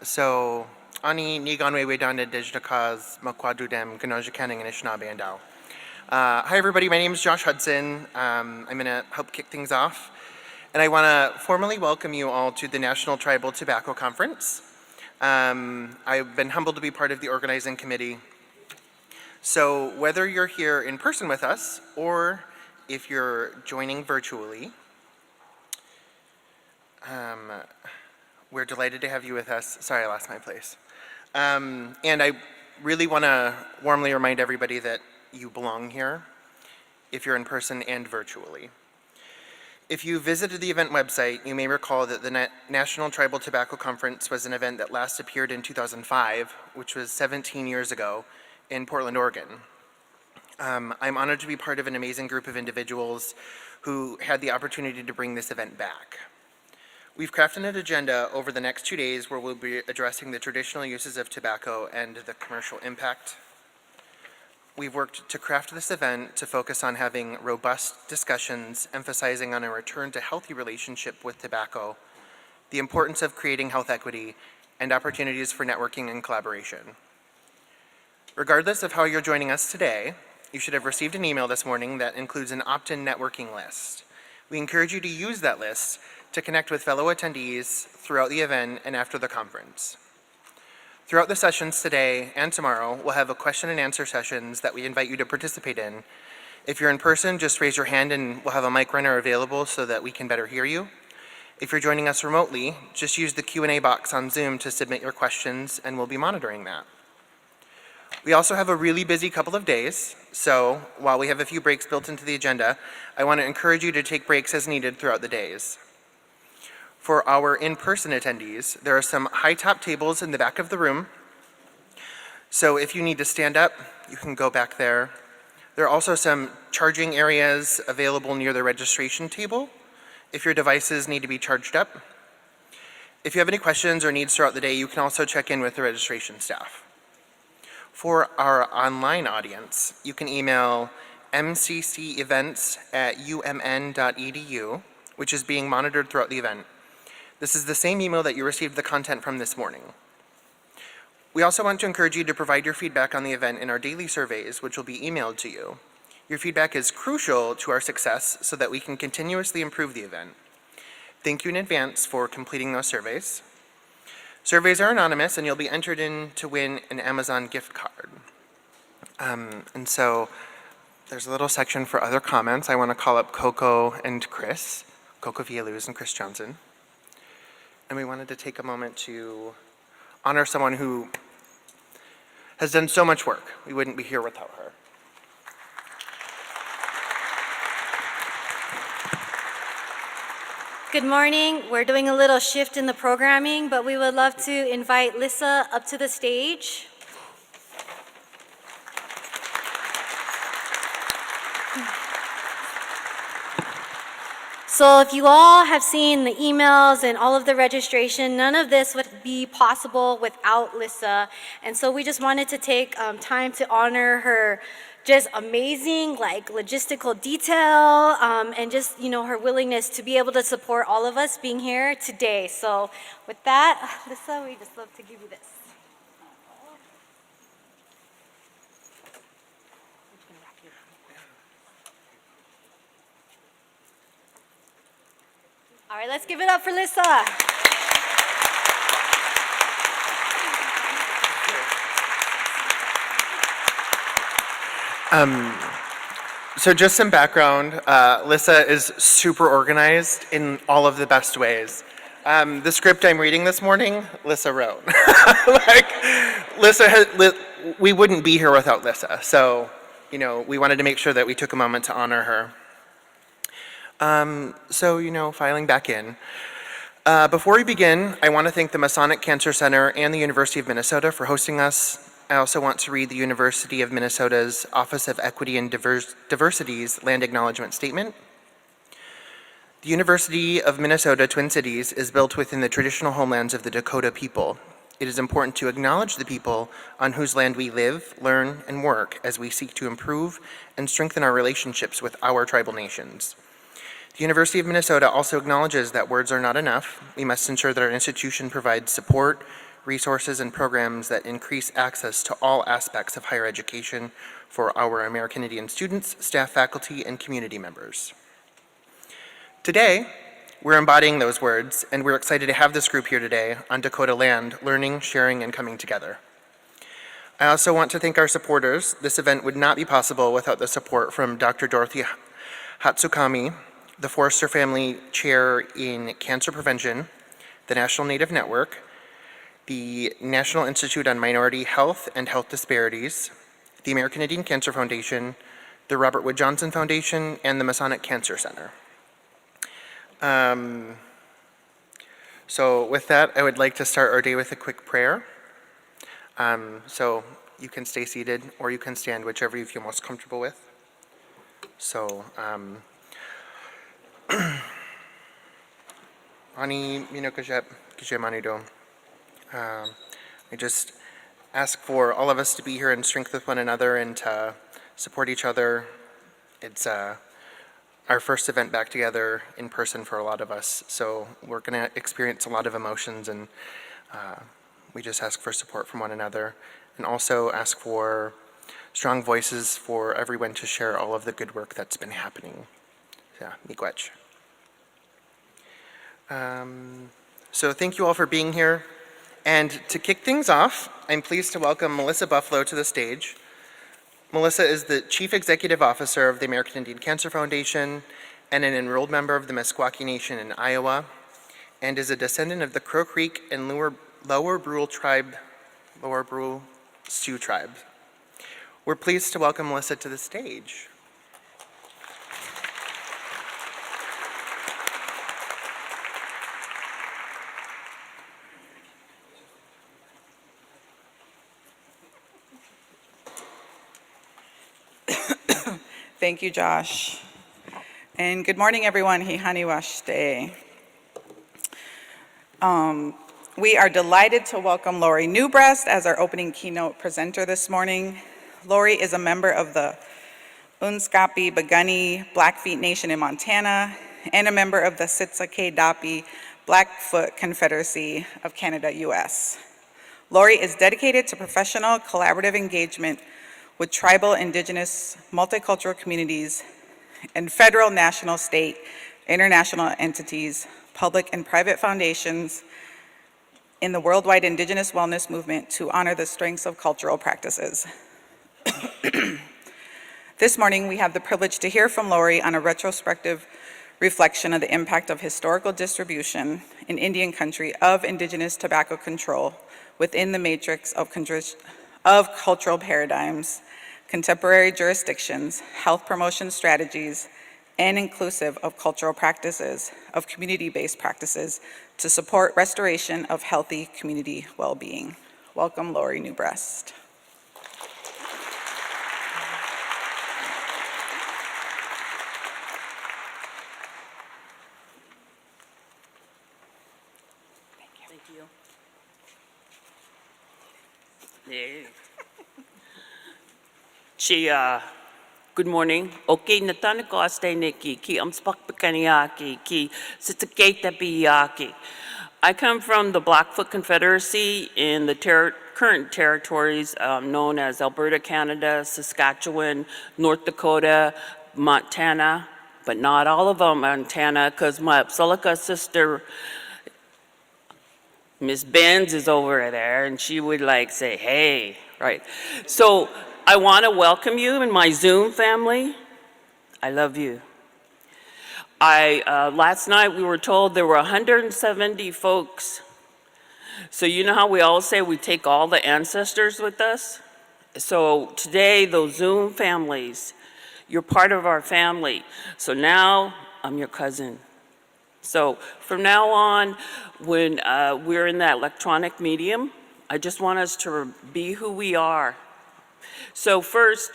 So, Ani Niganwe Wedanda Dijnakaz Makwadudem Ganojakanning and Anishinaabe and Dao. Hi everybody, my name is Josh Hudson. I'm going to help kick things off. And I want to formally welcome you all to the National Tribal Tobacco Conference. I've been humbled to be part of the organizing committee. So whether you're here in person with us or if you're joining virtually, we're delighted to have you with us. Sorry, I lost my place. And I really want to warmly remind everybody that you belong here, if you're in person and virtually. If you visited the event website, you may recall that the National Tribal Tobacco Conference was an event that last appeared in 2005, which was 17 years ago, in Portland, Oregon. I'm honored to be part of an amazing group of individuals who had the opportunity to bring this event back. We've crafted an agenda over the next 2 days where we'll be addressing the traditional uses of tobacco and the commercial impact. We've worked to craft this event to focus on having robust discussions, emphasizing on a return to healthy relationship with tobacco, the importance of creating health equity, and opportunities for networking and collaboration. Regardless of how you're joining us today, you should have received an email this morning that includes an opt-in networking list. We encourage you to use that list to connect with fellow attendees throughout the event and after the conference. Throughout the sessions today and tomorrow, we'll have a question and answer sessions that we invite you to participate in. If you're in person, just raise your hand and we'll have a mic runner available so that we can better hear you. If you're joining us remotely, just use the Q&A box on Zoom to submit your questions and we'll be monitoring that. We also have a really busy couple of days, so while we have a few breaks built into the agenda, I want to encourage you to take breaks as needed throughout the days. For our in-person attendees, there are some high-top tables in the back of the room. So if you need to stand up, you can go back there. There are also some charging areas available near the registration table if your devices need to be charged up. If you have any questions or needs throughout the day, you can also check in with the registration staff. For our online audience, you can email mccevents@umn.edu, which is being monitored throughout the event. This is the same email that you received the content from this morning. We also want to encourage you to provide your feedback on the event in our daily surveys, which will be emailed to you. Your feedback is crucial to our success so that we can continuously improve the event. Thank you in advance for completing those surveys. Surveys are anonymous and you'll be entered in to win an Amazon gift card. And so there's a little section for other comments. I want to call up Coco and Chris, Coco Villaluz and Chris Johnson. And we wanted to take a moment to honor someone who has done so much work. We wouldn't be here without her. Good morning. We're doing a little shift in the programming, but we would love to invite Lissa up to the stage. So if you all have seen the emails and all of the registration, none of this would be possible without Lissa. And so we just wanted to take time to honor her just amazing logistical detail and just, her willingness to be able to support all of us being here today. So with that, Lissa, we just love to give you this. All right, let's give it up for Lissa. So just some background, Lissa is super organized in all of the best ways. The script I'm reading this morning, Lissa wrote. We wouldn't be here without Lissa. So, we wanted to make sure that we took a moment to honor her. Filing back in. Before we begin, I want to thank the Masonic Cancer Center and the University of Minnesota for hosting us. I also want to read the University of Minnesota's Office of Equity and Diversity's Land Acknowledgement Statement. The University of Minnesota Twin Cities is built within the traditional homelands of the Dakota people. It is important to acknowledge the people on whose land we live, learn, and work as we seek to improve and strengthen our relationships with our tribal nations. The University of Minnesota also acknowledges that words are not enough. We must ensure that our institution provides support, resources, and programs that increase access to all aspects of higher education for our American Indian students, staff, faculty, and community members. Today, we're embodying those words, and we're excited to have this group here today on Dakota land, learning, sharing, and coming together. I also want to thank our supporters. This event would not be possible without the support from Dr. Dorothy Hatsukami, the Forrester Family Chair in Cancer Prevention, the National Native Network, the National Institute on Minority Health and Health Disparities, the American Indian Cancer Foundation, the Robert Wood Johnson Foundation, and the Masonic Cancer Center. So with that, I would like to start our day with a quick prayer. So you can stay seated or you can stand, whichever you feel most comfortable with. So, Ani Minokajep Kijemanido. I just ask for all of us to be here in strength with one another and to support each other. It's our first event back together in person for a lot of us, so we're going to experience a lot of emotions, and we just ask for support from one another, and also ask for strong voices for everyone to share all of the good work that's been happening. Yeah, miigwech. So thank you all for being here. And to kick things off, I'm pleased to welcome Melissa Buffalo to the stage. Melissa is the Chief Executive Officer of the American Indian Cancer Foundation and an enrolled member of the Meskwaki Nation in Iowa, and is a descendant of the Crow Creek and Lower Brule Sioux tribes. We're pleased to welcome Melissa to the stage. Thank you, Josh. And good morning, everyone. Hihani washte. We are delighted to welcome Lori Newbreast as our opening keynote presenter this morning. Lori is a member of the Unskapi Bagani Blackfeet Nation in Montana and a member of the Sitsake Dapi Blackfoot Confederacy of Canada, US. Lori is dedicated to professional collaborative engagement with tribal, indigenous, multicultural communities, and federal, national, state, international entities, public and private foundations in the worldwide indigenous wellness movement to honor the strengths of cultural practices. This morning, we have the privilege to hear from Lori on a retrospective reflection of the impact of historical distribution in Indian country of indigenous tobacco control within the matrix of cultural paradigms, contemporary jurisdictions, health promotion strategies, and inclusive of cultural practices, of community-based practices to support restoration of healthy community well-being. Welcome, Lori Newbreast. Thank you. Yeah. Good morning. Okay, natana ko aste neki ki amspak pikaniaki ki sitaketa biyaki. I come from the Blackfoot Confederacy in the current territories known as Alberta, Canada, Saskatchewan, North Dakota, Montana, but not all of them Montana, because my Apsalika sister, Miss Benz, is over there, and she would like say, hey, right. So I want to welcome you in my Zoom family. I love you. Last night we were told there were 170 folks. So you know how we all say we take all the ancestors with us? So today, those Zoom families, you're part of our family. So now I'm your cousin. So from now on, when we're in that electronic medium, I just want us to be who we are. So first,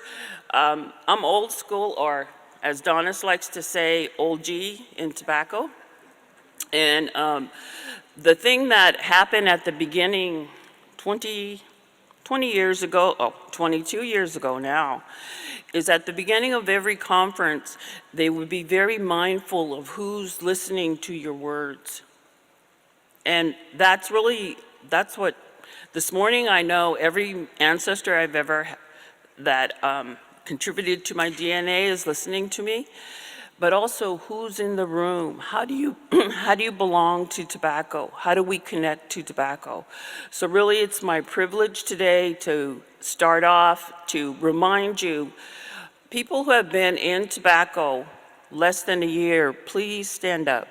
I'm old school, or as Donis likes to say, old G in tobacco. And the thing that happened at the beginning, 20 20 years ago, 22 years ago now, is at the beginning of every conference, they would be very mindful of who's listening to your words. And that's what, this morning I know every ancestor I've ever that contributed to my DNA is listening to me, but also who's in the room. How do you, how do you belong to tobacco? How do we connect to tobacco? So really it's my privilege today to start off to remind you, people who have been in tobacco less than a year, please stand up.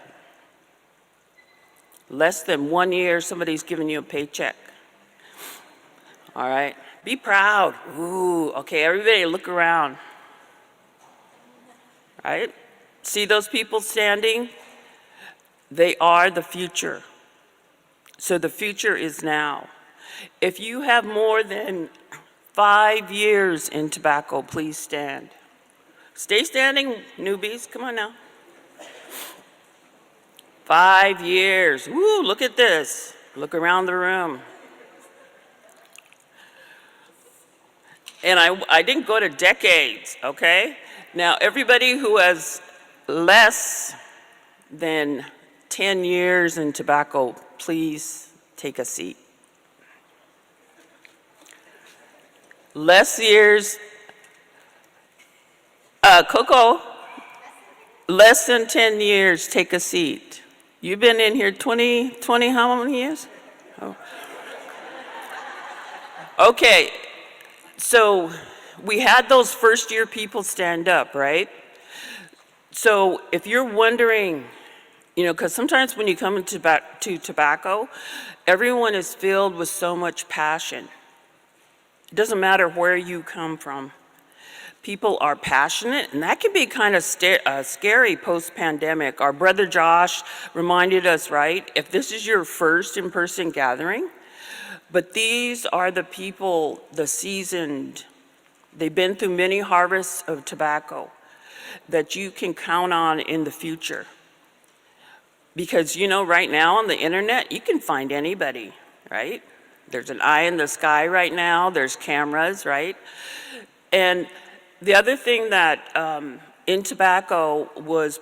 Less than 1 year, somebody's giving you a paycheck. All right, be proud. Ooh, okay, everybody look around. Right? See those people standing? They are the future. So the future is now. If you have more than 5 years in tobacco, please stand. Stay standing, newbies, come on now. 5 years, woo, look at this. Look around the room. And I didn't go to decades, okay? Now, everybody who has less than 10 years in tobacco, please take a seat. Less years, Coco, less than 10 years, take a seat. You've been in here 20 how many years? Oh. Okay, so we had those first year people stand up, right? So if you're wondering, you know, because sometimes when you come into to tobacco, everyone is filled with so much passion. It doesn't matter where you come from. People are passionate, and that can be kind of scary post-pandemic. Our brother Josh reminded us, right? If this is your first in-person gathering, but these are the people, the seasoned, they've been through many harvests of tobacco that you can count on in the future. Because, you know, right now on the internet, you can find anybody, right? There's an eye in the sky right now, there's cameras, right? And the other thing that in tobacco was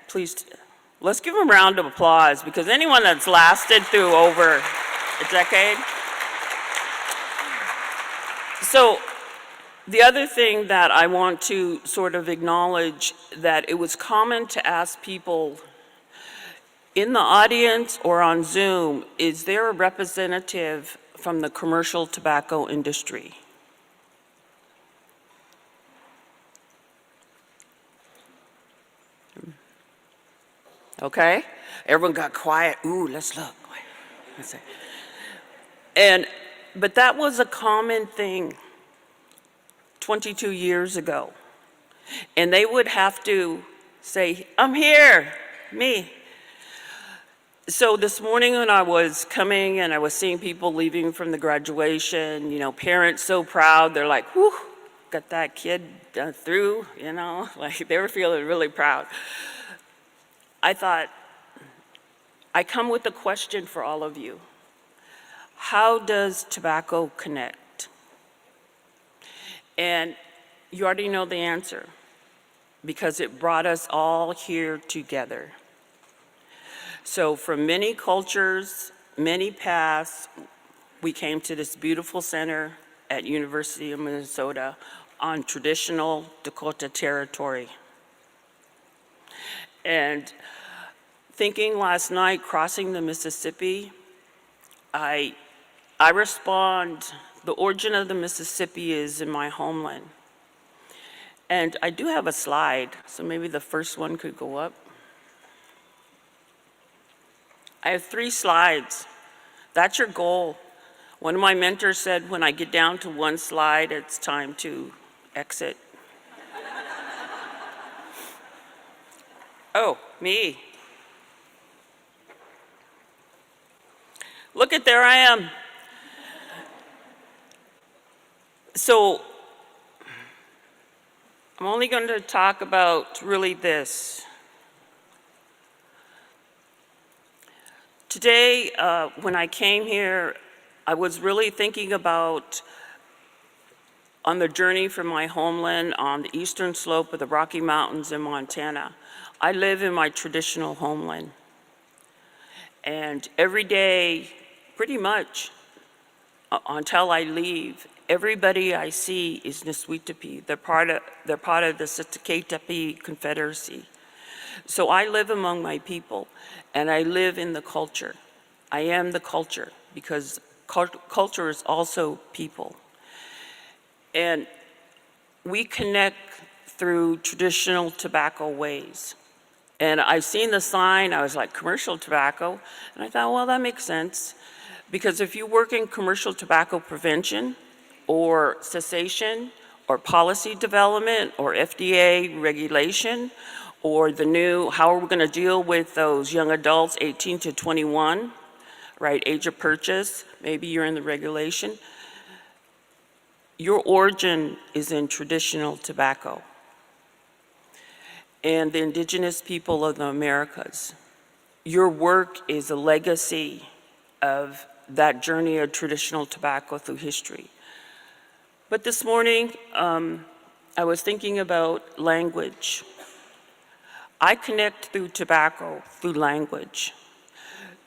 please, let's give them a round of applause, because anyone that's lasted through over a decade. So the other thing that I want to sort of acknowledge, that it was common to ask people in the audience or on Zoom, is there a representative from the commercial tobacco industry? Okay, everyone got quiet. Ooh, let's look. Let's see. But that was a common thing 22 years ago. And they would have to say, I'm here, me. So this morning when I was coming and I was seeing people leaving from the graduation, you know, parents so proud, they're like, whew, got that kid through, you know, like they were feeling really proud. I thought, I come with a question for all of you. How does tobacco connect? And you already know the answer, because it brought us all here together. So from many cultures, many paths, we came to this beautiful center at University of Minnesota on traditional Dakota territory. And thinking last night, crossing the Mississippi, I respond, the origin of the Mississippi is in my homeland. And I do have a slide, so maybe the first one could go up. I have 3 slides. That's your goal. One of my mentors said, when I get down to 1 slide, it's time to exit. Oh, me. Look at, there I am. So I'm only going to talk about really this. Today, when I came here, I was really thinking about on the journey from my homeland on the eastern slope of the Rocky Mountains in Montana. I live in my traditional homeland. And every day, pretty much, until I leave, everybody I see is Niswitapi. They're part of the Sitaketapi Confederacy. So I live among my people, and I live in the culture. I am the culture, because culture is also people. And we connect through traditional tobacco ways. And I seen the sign, I was like, commercial tobacco? And I thought, well, that makes sense. Because if you work in commercial tobacco prevention or cessation or policy development or FDA regulation or the new, how are we going to deal with those young adults 18 to 21, right, age of purchase, maybe you're in the regulation. Your origin is in traditional tobacco and the indigenous people of the Americas. Your work is a legacy of that journey of traditional tobacco through history. But this morning, I was thinking about language. I connect through tobacco, through language.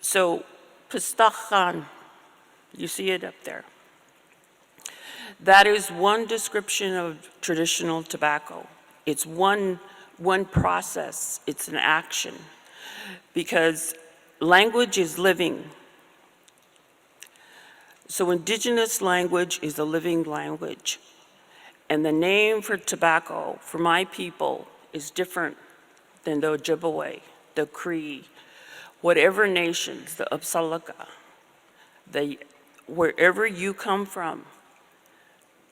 So, Pistachan, you see it up there. That is one description of traditional tobacco. It's one process, it's an action, because language is living. So indigenous language is a living language. And the name for tobacco for my people is different than the Ojibwe, the Cree, whatever nations, the Upsalaka, wherever you come from,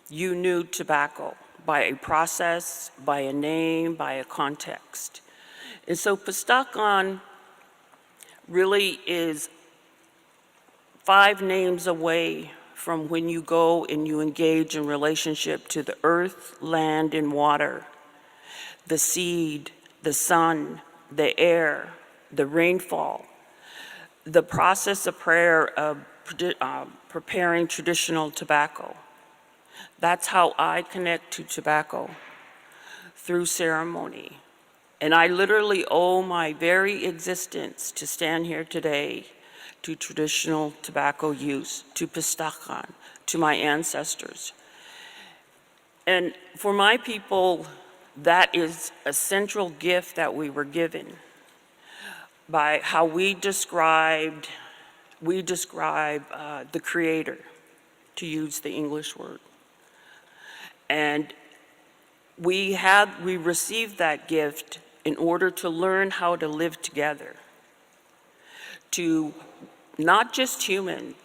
you knew tobacco by a process, by a name, by a context. And so Pistakan really is 5 names away from when you go and you engage in relationship to the earth, land, and water, the seed, the sun, the air, the rainfall, the process of prayer of preparing traditional tobacco. That's how I connect to tobacco, through ceremony. And I literally owe my very existence to stand here today to traditional tobacco use, to Pistachan, to my ancestors. And for my people, that is a central gift that we were given by how we describe the Creator, to use the English word. And we received that gift in order to learn how to live together, to not just human,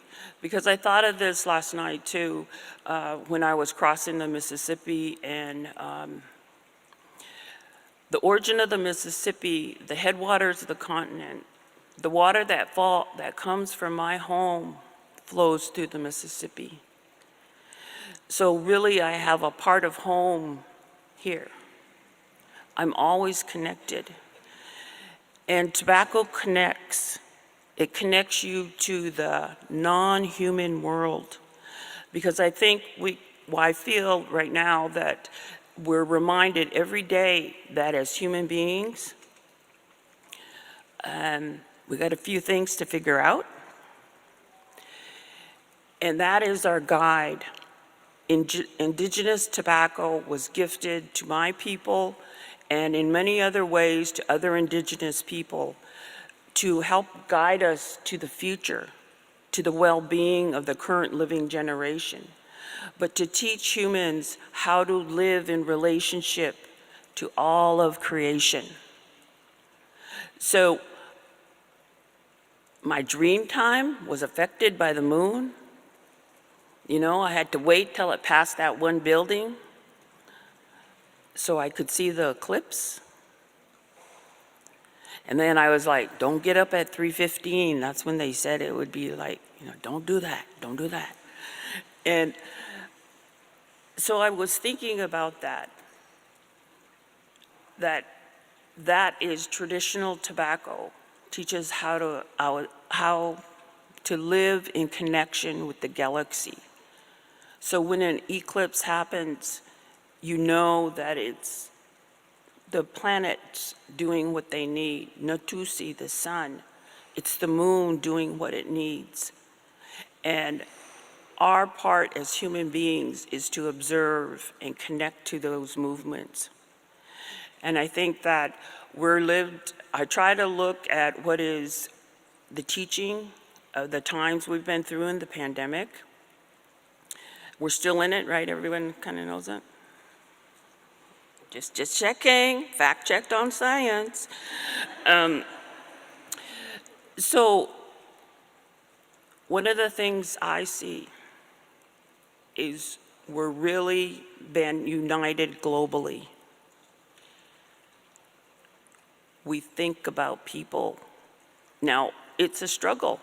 because I thought of this last night too, when I was crossing the Mississippi, and the origin of the Mississippi, the headwaters of the continent, the water that comes from my home flows through the Mississippi. So really, I have a part of home here. I'm always connected. And tobacco connects. It connects you to the non-human world. Because I think I feel right now that we're reminded every day that as human beings, we got a few things to figure out. And that is our guide. Indigenous tobacco was gifted to my people and in many other ways to other indigenous people to help guide us to the future, to the well-being of the current living generation, but to teach humans how to live in relationship to all of creation. So my dream time was affected by the moon. You know, I had to wait till it passed that one building so I could see the eclipse. And then I was like, don't get up at 3:15. That's when they said it would be like, don't do that, don't do that. And so I was thinking about that is traditional tobacco, teaches how to live in connection with the galaxy. So when an eclipse happens, you know that it's the planets doing what they need. Natusi, the sun. It's the moon doing what it needs. And our part as human beings is to observe and connect to those movements. And I think that I try to look at what is the teaching of the times we've been through in the pandemic. We're still in it, right? Everyone kind of knows that. Just checking, fact checked on science. So one of the things I see is we're really been united globally. We think about people. Now, it's a struggle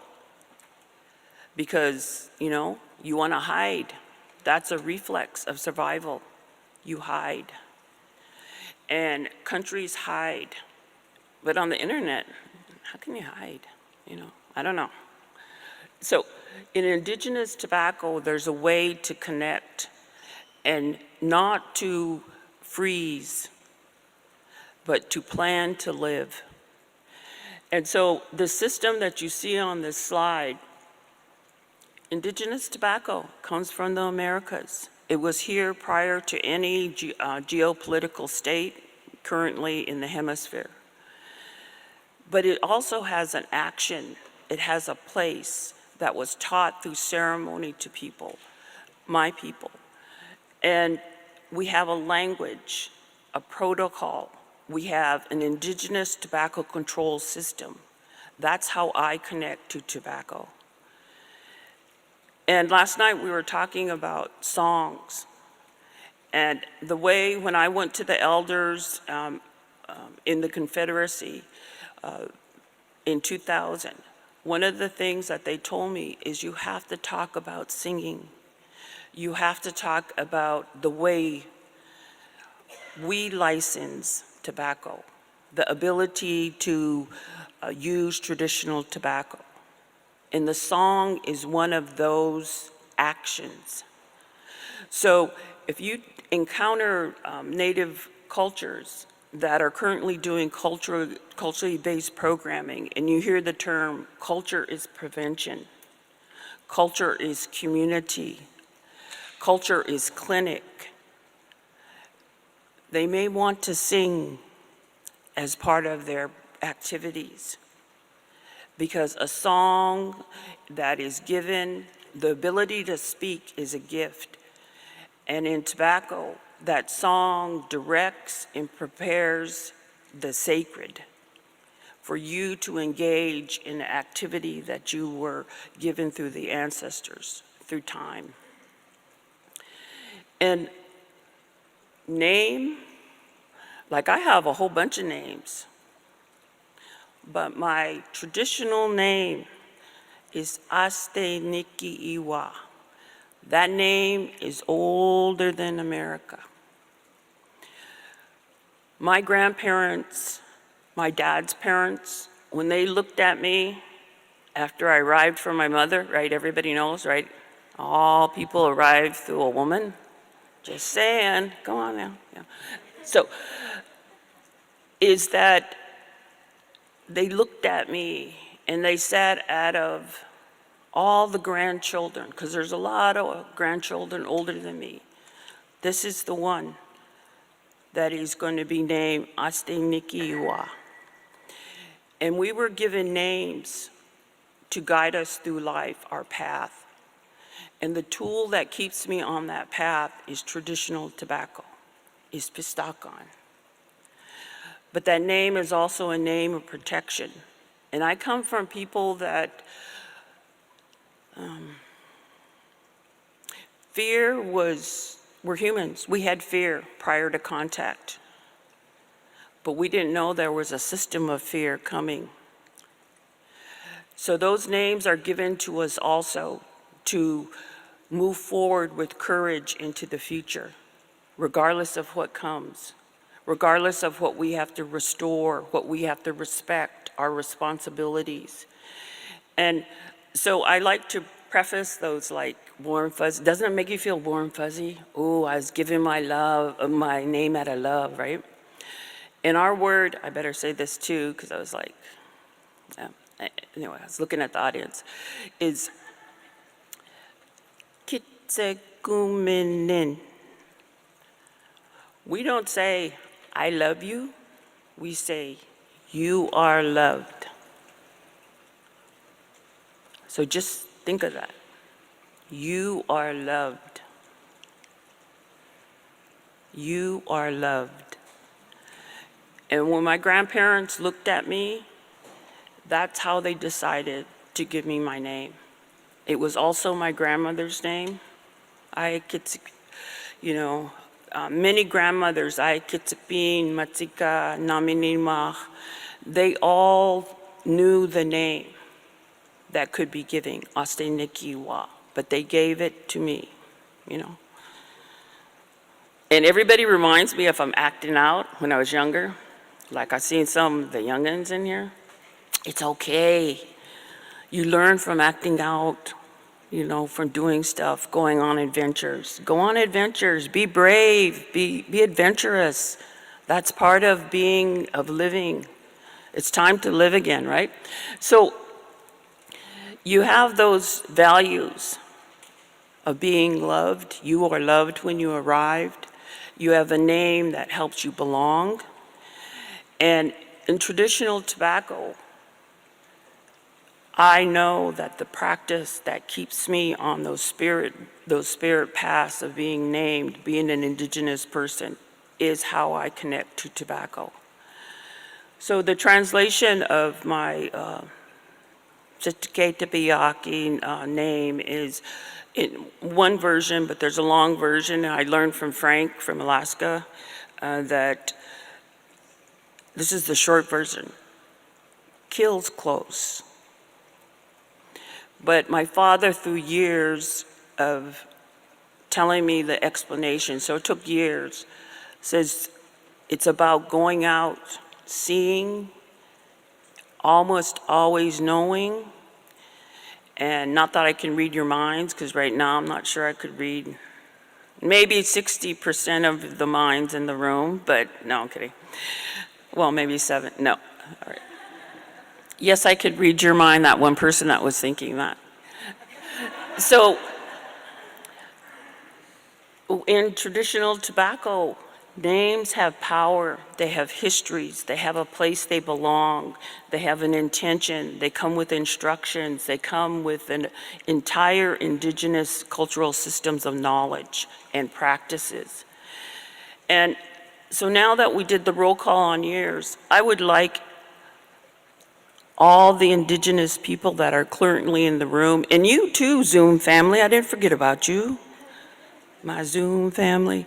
because, you want to hide. That's a reflex of survival. You hide. And countries hide. But on the internet, how can you hide? I don't know. So in indigenous tobacco, there's a way to connect and not to freeze, but to plan to live. And so the system that you see on this slide, indigenous tobacco comes from the Americas. It was here prior to any geopolitical state currently in the hemisphere. But it also has an action. It has a place that was taught through ceremony to people, my people. And we have a language, a protocol. We have an indigenous tobacco control system. That's how I connect to tobacco. And last night we were talking about songs. And the way when I went to the elders in the Confederacy in 2000, one of the things that they told me is you have to talk about singing. You have to talk about the way we license tobacco, the ability to use traditional tobacco. And the song is one of those actions. So if you encounter Native cultures that are currently doing culturally based programming, and you hear the term culture is prevention, culture is community, culture is clinic, they may want to sing as part of their activities, because a song that is given, the ability to speak is a gift. And in tobacco, that song directs and prepares the sacred for you to engage in an activity that you were given through the ancestors, through time. And name, like I have a whole bunch of names, but my traditional name is Aste Niki Iwa. That name is older than America. My grandparents, my dad's parents, when they looked at me after I arrived from my mother, right, everybody knows, right? All people arrive through a woman. Just saying, go on now. Yeah. So, is that they looked at me and they said, out of all the grandchildren, because there's a lot of grandchildren older than me, this is the one that is going to be named Aste Niki Iwa. And we were given names to guide us through life, our path. And the tool that keeps me on that path is traditional tobacco, is pistakan. But that name is also a name of protection. And I come from people that we're humans. We had fear prior to contact. But we didn't know there was a system of fear coming. So those names are given to us also to move forward with courage into the future, regardless of what comes, regardless of what we have to restore, what we have to respect, our responsibilities. And So I like to preface those like warm fuzzy. Doesn't it make you feel warm fuzzy? Oh, I was giving my love, my name out of love, right? In our word, I better say this too, because I was like, anyway, I was looking at the audience, is kitsekuminin. We don't say, I love you. We say, you are loved. So just think of that. You are loved. You are loved. And when my grandparents looked at me, that's how they decided to give me my name. It was also my grandmother's name. Many grandmothers, Kitsipin, Matsika, Naminimach, they all knew the name that could be giving, Astenikiwa, but they gave it to me, And everybody reminds me if I'm acting out when I was younger, like I've seen some of the youngins in here, it's okay. You learn from acting out, from doing stuff, going on adventures. Go on adventures, be brave, be adventurous. That's part of living. It's time to live again, right? So you have those values of being loved. You are loved when you arrived. You have a name that helps you belong. And in traditional tobacco, I know that the practice that keeps me on those spirit paths of being named, being an indigenous person, is how I connect to tobacco. So the translation of my Chitketepiyaki name is in one version, but there's a long version. I learned from Frank from Alaska that this is the short version. Kills close. But my father, through years of telling me the explanation, so it took years, says it's about going out, seeing, almost always knowing, and not that I can read your minds, because right now I'm not sure I could read maybe 60% of the minds in the room, but no, I'm kidding. Well, maybe 7, no, all right. Yes, I could read your mind, that one person that was thinking that. So, in traditional tobacco, names have power, they have histories, they have a place they belong, they have an intention, they come with instructions, they come with an entire indigenous cultural systems of knowledge and practices. And so now that we did the roll call on years, I would like all the indigenous people that are currently in the room, and you too, Zoom family, I didn't forget about you, my Zoom family.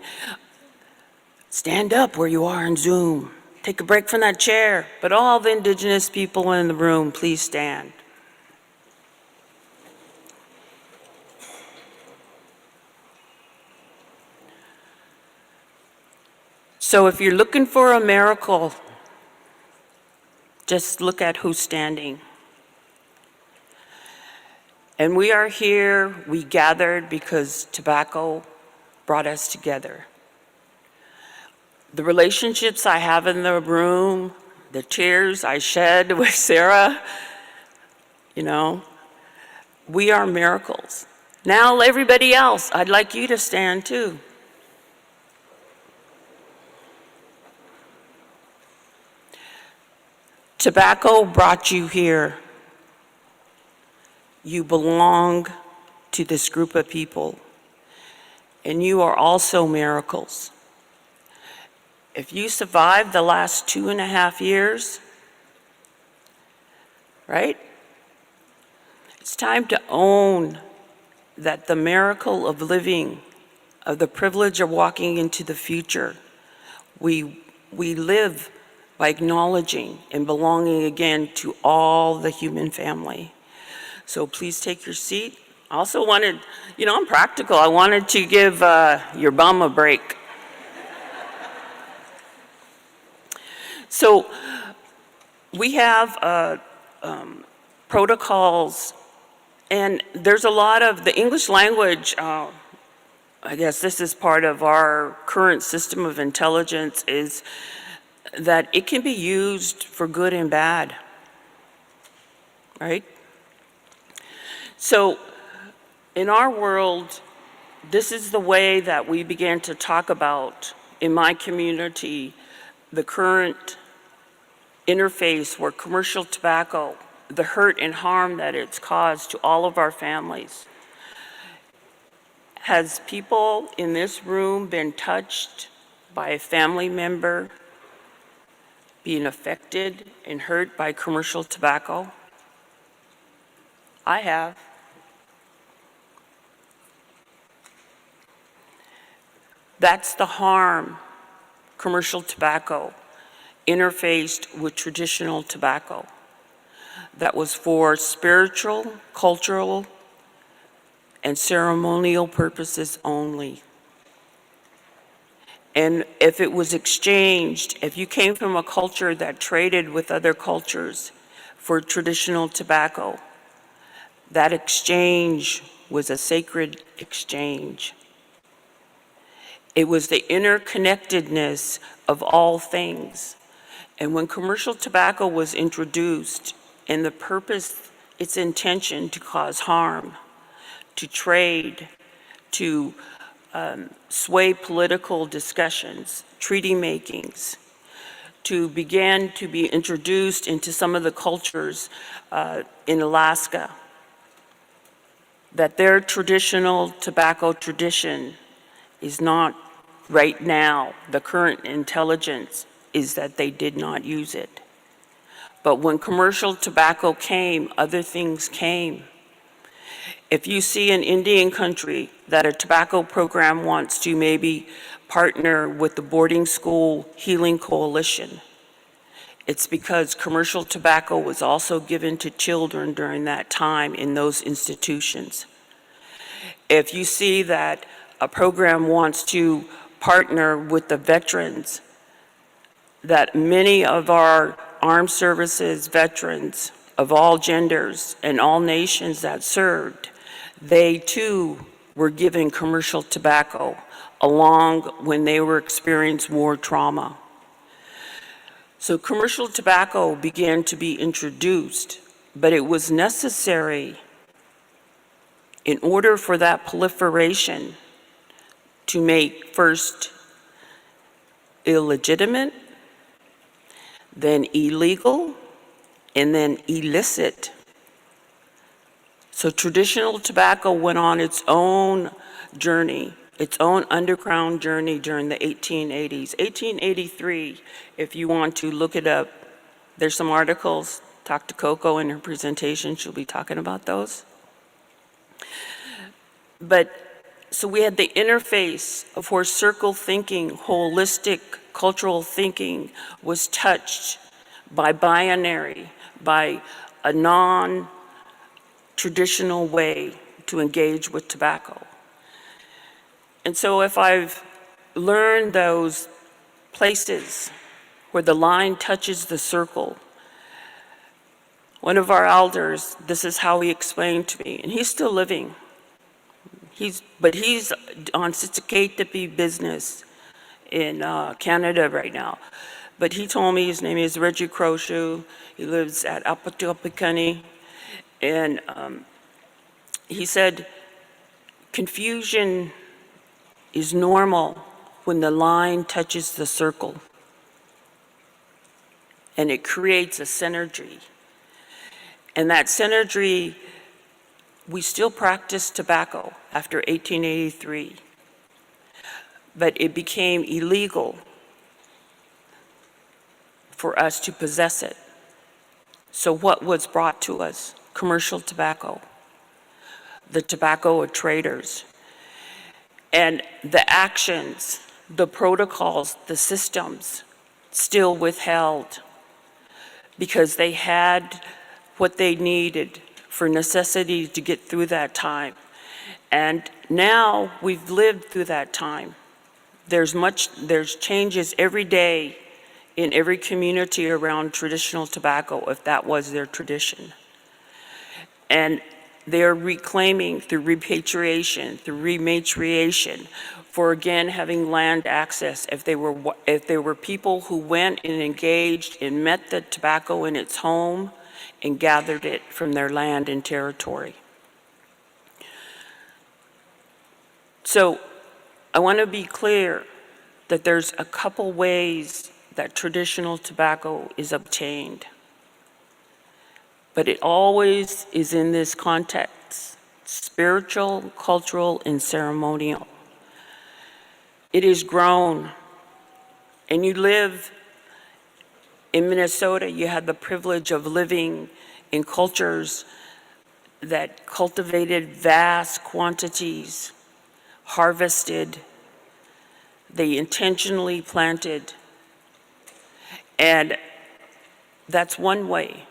Stand up where you are in Zoom. Take a break from that chair. But all the indigenous people in the room, please stand. So if you're looking for a miracle, just look at who's standing. And we are here, we gathered because tobacco brought us together. The relationships I have in the room, the tears I shed with Sarah, we are miracles. Now everybody else, I'd like you to stand too. Tobacco brought you here. You belong to this group of people, and you are also miracles. If you survived the last 2.5 years, right? It's time to own that the miracle of living, of the privilege of walking into the future, we live by acknowledging and belonging again to all the human family. So please take your seat. I also wanted, I'm practical. I wanted to give your bum a break. So we have protocols And there's a lot of the English language, I guess this is part of our current system of intelligence, is that it can be used for good and bad, right? So in our world, this is the way that we began to talk about, in my community, the current interface where commercial tobacco, the hurt and harm that it's caused to all of our families. Has people in this room been touched by a family member being affected and hurt by commercial tobacco? I have. That's the harm commercial tobacco interfaced with traditional tobacco. That was for spiritual, cultural, and ceremonial purposes only. And if it was exchanged, if you came from a culture that traded with other cultures for traditional tobacco, that exchange was a sacred exchange. It was the interconnectedness of all things. And when commercial tobacco was introduced, and the purpose, its intention to cause harm, to trade, to sway political discussions, treaty makings, to begin to be introduced into some of the cultures in Alaska, that their traditional tobacco tradition is not right now. The current intelligence is that they did not use it. But when commercial tobacco came, other things came. If you see in Indian country that a tobacco program wants to maybe partner with the boarding school healing coalition, it's because commercial tobacco was also given to children during that time in those institutions. If you see that a program wants to partner with the veterans, that many of our armed services veterans of all genders and all nations that served, they too were given commercial tobacco along when they were experiencing war trauma. So commercial tobacco began to be introduced, but it was necessary in order for that proliferation to make first illegitimate, then illegal, and then illicit. So traditional tobacco went on its own journey, its own underground journey during the 1880s. 1883, if you want to look it up, there's some articles. Talk to Coco in her presentation, she'll be talking about those. But so we had the interface of where circle thinking, holistic cultural thinking was touched by binary, by a non-traditional way to engage with tobacco. And so if I've learned those places where the line touches the circle, one of our elders, this is how he explained to me, and he's still living. He's on Sitsikatipi business in Canada right now. But he told me, his name is Reggie Croshoe, he lives at Apatupikani, and he said, confusion is normal when the line touches the circle, and it creates a synergy. And that synergy, we still practice tobacco after 1883, but it became illegal for us to possess it. So what was brought to us? Commercial tobacco, the tobacco of traders, and the actions, the protocols, the systems still withheld because they had what they needed for necessity to get through that time. And now we've lived through that time. There's changes every day in every community around traditional tobacco, if that was their tradition. And they're reclaiming through repatriation, through rematriation, for again having land access. If they were people who went and engaged and met the tobacco in its home and gathered it from their land and territory. So I want to be clear that there's a couple ways that traditional tobacco is obtained. But it always is in this context: spiritual, cultural, and ceremonial. It is grown, and you live in Minnesota. You had the privilege of living in cultures that cultivated vast quantities, harvested, they intentionally planted. And that's one way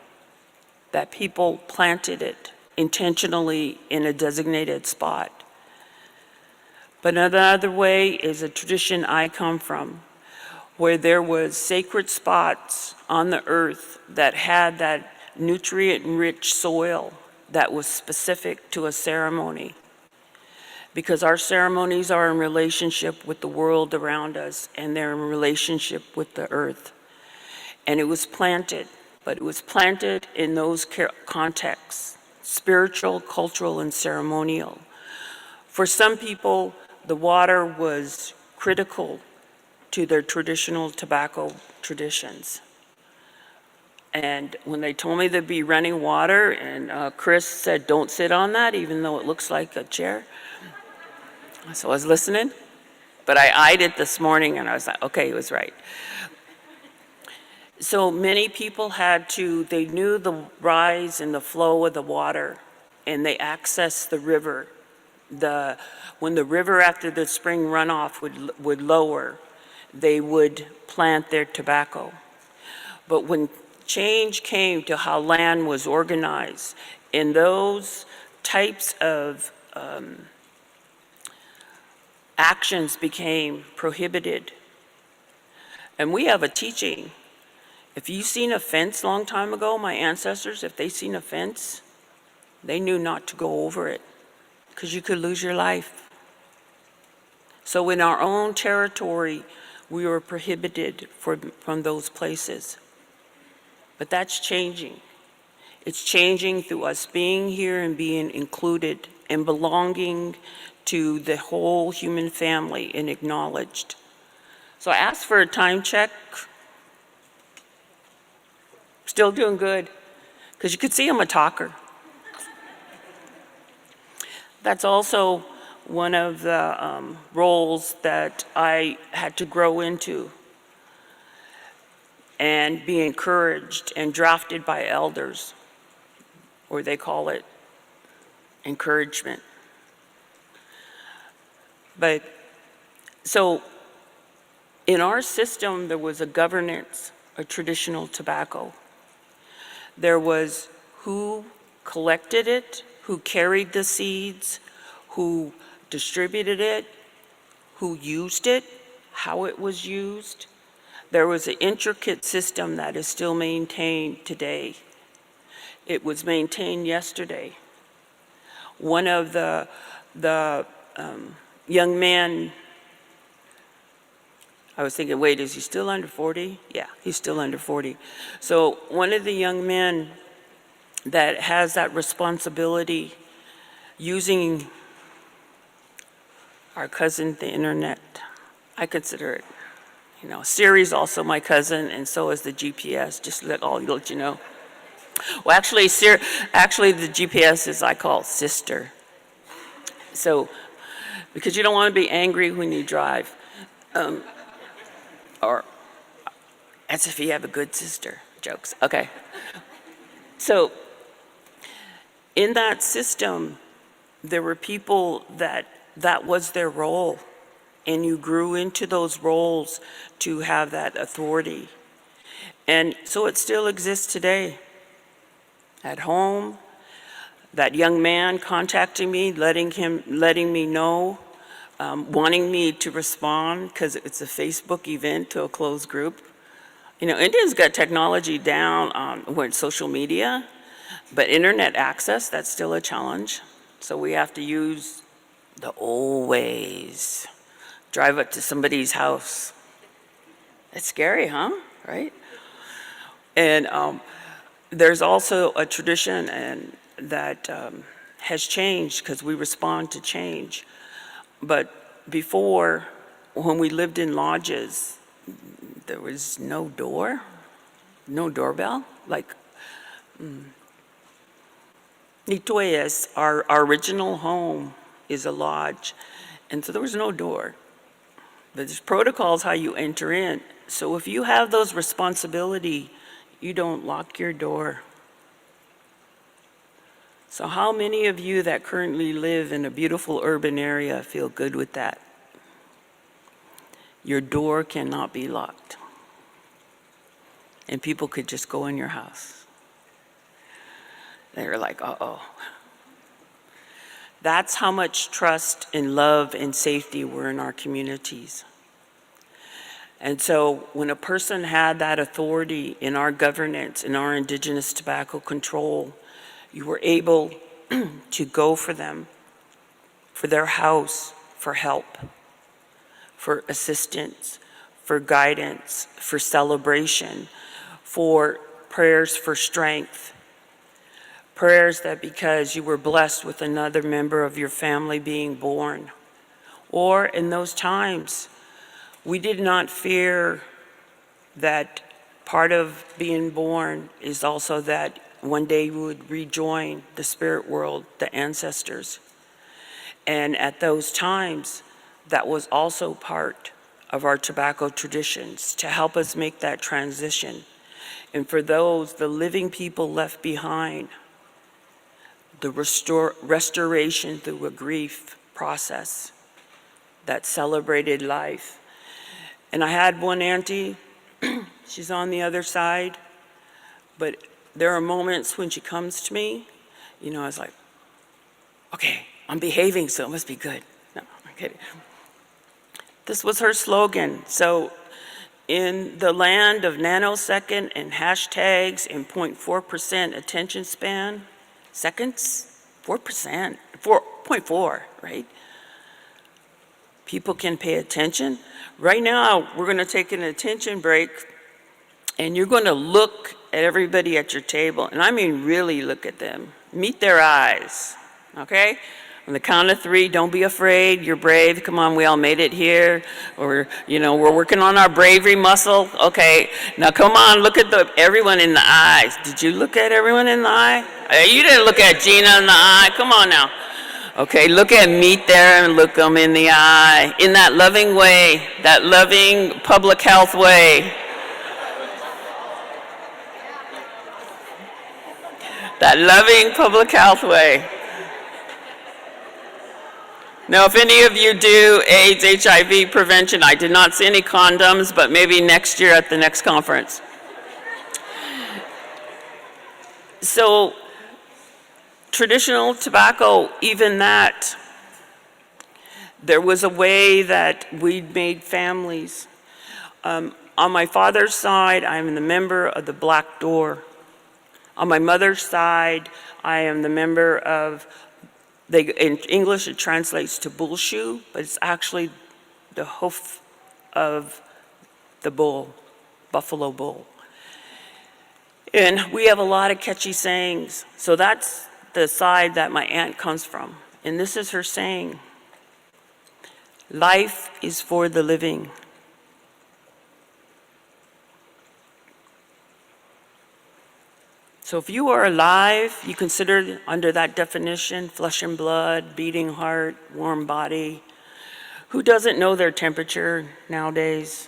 that people planted it intentionally in a designated spot. But another way is a tradition I come from, where there was sacred spots on the earth that had that nutrient-rich soil that was specific to a ceremony. Because our ceremonies are in relationship with the world around us, and they're in relationship with the earth. And it was planted, but it was planted in those contexts: spiritual, cultural, and ceremonial. For some people, the water was critical to their traditional tobacco traditions. And when they told me there'd be running water, and Chris said, "Don't sit on that, even though it looks like a chair." So I was listening, but I eyed it this morning and I was like, okay, he was right. So many people they knew the rise and the flow of the water, and they accessed the river. When the river after the spring runoff would lower, they would plant their tobacco. But when change came to how land was organized, and those types of actions became prohibited. And we have a teaching. If you've seen a fence long time ago, my ancestors, if they seen a fence, they knew not to go over it, because you could lose your life. So in our own territory, we were prohibited from those places. But that's changing. It's changing through us being here and being included and belonging to the whole human family and acknowledged. So I asked for a time check. Still doing good, because you could see I'm a talker. That's also one of the roles that I had to grow into and be encouraged and drafted by elders, or they call it encouragement. But so in our system, there was a governance of traditional tobacco. There was who collected it, who carried the seeds, who distributed it, who used it, how it was used. There was an intricate system that is still maintained today. It was maintained yesterday. One of the young men, I was thinking, wait, is he still under 40? Yeah, he's still under 40. So one of the young men that has that responsibility, using our cousin, the internet, I consider it, Siri's also my cousin, and so is the GPS, just let you know. Well, actually, the GPS is, I call sister. So, because you don't want to be angry when you drive. Or as if you have a good sister. Jokes. Okay. So in that system, there were people that was their role, and you grew into those roles to have that authority. And so it still exists today. At home, that young man contacting me, letting me know, wanting me to respond because it's a Facebook event to a closed group. India's got technology down on social media, But internet access, that's still a challenge. So we have to use the old ways. Drive up to somebody's house. It's scary, huh? Right? And there's also a tradition that has changed because we respond to change. But before, when we lived in lodges, there was no door, no doorbell. Like, Nitoyes, our original home is a lodge, and so there was no door. But there's protocols how you enter in. So if you have those responsibility, you don't lock your door. So how many of you that currently live in a beautiful urban area feel good with that? Your door cannot be locked. And people could just go in your house. They were like, uh-oh. That's how much trust and love and safety were in our communities. And so when a person had that authority in our governance, in our indigenous tobacco control, you were able to go for them, for their house, for help, for assistance, for guidance, for celebration, for prayers for strength. Prayers that because you were blessed with another member of your family being born. Or in those times, we did not fear that part of being born is also that one day we would rejoin the spirit world, the ancestors. And at those times, that was also part of our tobacco traditions to help us make that transition. And for those, the living people left behind, the restoration through a grief process that celebrated life. And I had one auntie, she's on the other side, but there are moments when she comes to me, you know, I was like, okay, I'm behaving, so it must be good. No, I'm kidding. This was her slogan. So in the land of nanosecond and hashtags and 0.4% attention span, seconds, 4%, 4.4, right? People can pay attention. Right now, we're going to take an attention break, and you're going to look at everybody at your table, and I mean really look at them. Meet their eyes, okay? On the count of 3, don't be afraid, you're brave, come on, we all made it here, or, you know, we're working on our bravery muscle, okay? Now come on, look at everyone in the eyes. Did you look at everyone in the eye? You didn't look at Gina in the eye, come on now. Okay, look at meet there and look them in the eye, in that loving way, that loving public health way. That loving public health way. Now, if any of you do AIDS, HIV prevention, I did not see any condoms, but maybe next year at the next conference. So, traditional tobacco, even that, there was a way that we made families. On my father's side, I am the member of the Black Door. On my mother's side, I am the member of, in English it translates to bull shoe, but it's actually the hoof of the bull, buffalo bull. And we have a lot of catchy sayings. So that's the side that my aunt comes from. And this is her saying, life is for the living. So if you are alive, you consider under that definition, flesh and blood, beating heart, warm body. Who doesn't know their temperature nowadays?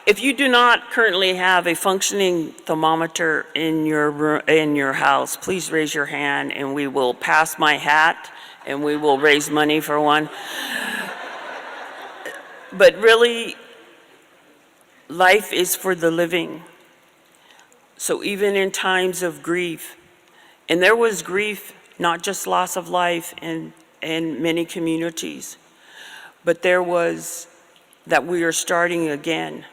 If you do not currently have a functioning thermometer in your house, please raise your hand and we will pass my hat and we will raise money for one. But really, life is for the living. So even in times of grief, and there was grief, not just loss of life in many communities, but there was that we are starting again.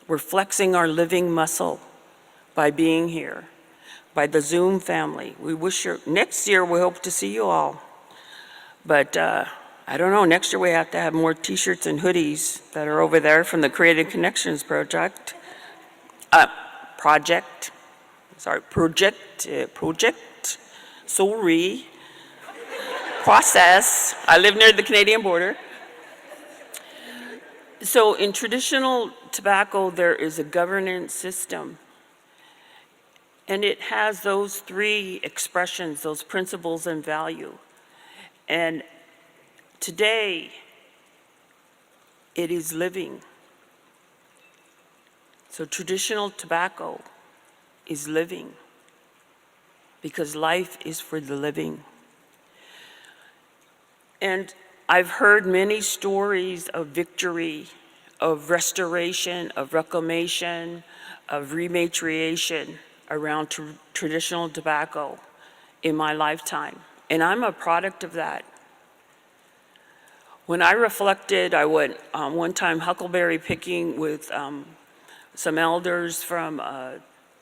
We're flexing our living muscle by being here. by the Zoom family. We wish next year we hope to see you all. But I don't know, next year we have to have more t-shirts and hoodies that are over there from the Creative Connections project. Project, sorry, process. I live near the Canadian border. So in traditional tobacco, there is a governance system. And it has those three expressions, those principles and value. And today, it is living. So traditional tobacco is living because life is for the living. And I've heard many stories of victory, of restoration, of reclamation, of rematriation around traditional tobacco in my lifetime. And I'm a product of that. When I reflected, I went one time huckleberry picking with some elders from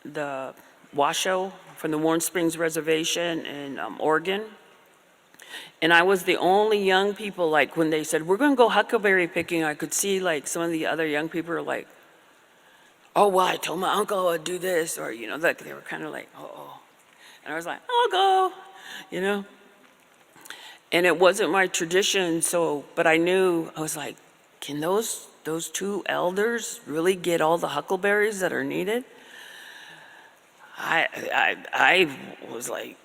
the Washoe, from the Warren Springs Reservation in Oregon. And I was the only young people, like when they said, we're gonna go huckleberry picking, I could see like some of the other young people were like, oh, well, I told my uncle I'd do this, or, you know, like they were kind of like, oh. And I was like, I'll go, you know. And it wasn't my tradition, but I knew, I was like, can those two elders really get all the huckleberries that are needed? I was like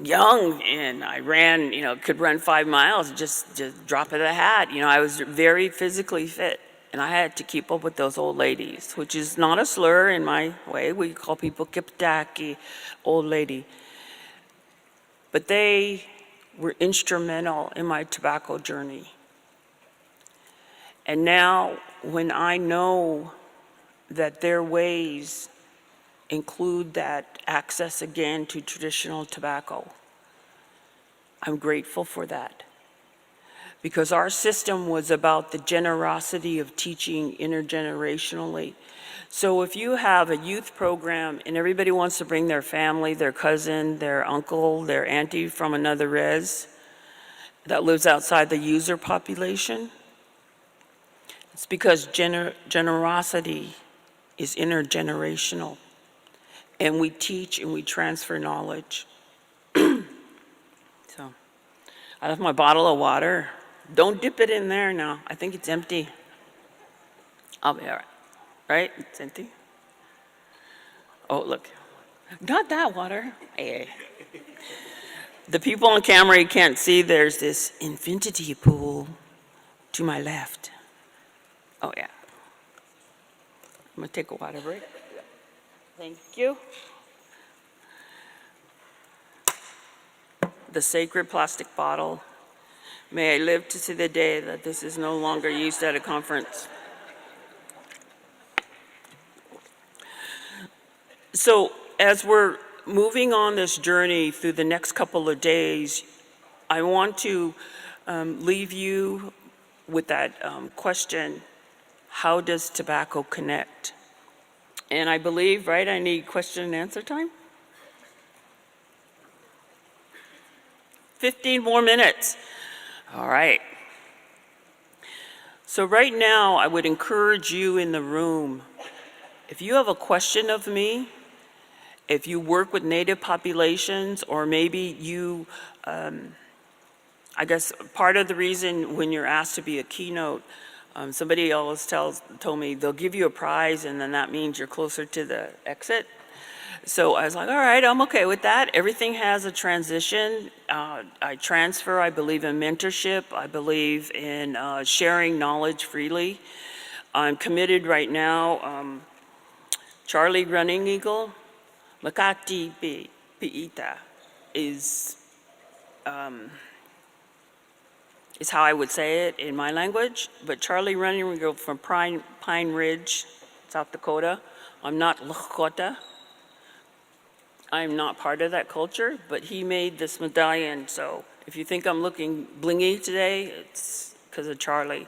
young and I ran, you know, could run 5 miles, just drop of the hat. You know, I was very physically fit and I had to keep up with those old ladies, which is not a slur in my way. We call people kiptaki, old lady. But they were instrumental in my tobacco journey. And now, when I know that their ways include that access again to traditional tobacco, I'm grateful for that. Because our system was about the generosity of teaching intergenerationally. So if you have a youth program and everybody wants to bring their family, their cousin, their uncle, their auntie from another res that lives outside the user population, it's because generosity is intergenerational. And we teach and we transfer knowledge. So I left my bottle of water. Don't dip it in there now. I think it's empty. I'll be all right. Right? It's empty. Oh, look. Not that water. Hey. The people on camera, you can't see, there's this infinity pool to my left. Oh, yeah. I'm going to take a water break. Thank you. The sacred plastic bottle. May I live to see the day that this is no longer used at a conference. So as we're moving on this journey through the next couple of days, I want to leave you with that question, how does tobacco connect? And I believe, right, I need question and answer time? 15 more minutes. All right. So right now, I would encourage you in the room, if you have a question of me, if you work with Native populations, or maybe you, I guess part of the reason when you're asked to be a keynote, somebody always told me they'll give you a prize and then that means you're closer to the exit. So I was like, all right, I'm okay with that. Everything has a transition. I transfer, I believe in mentorship. I believe in sharing knowledge freely. I'm committed right now. Charlie Running Eagle, Makati Piita is how I would say it in my language, but Charlie Running Eagle from Pine Ridge, South Dakota. I'm not Lakota. I'm not part of that culture, but he made this medallion, so if you think I'm looking blingy today, it's because of Charlie.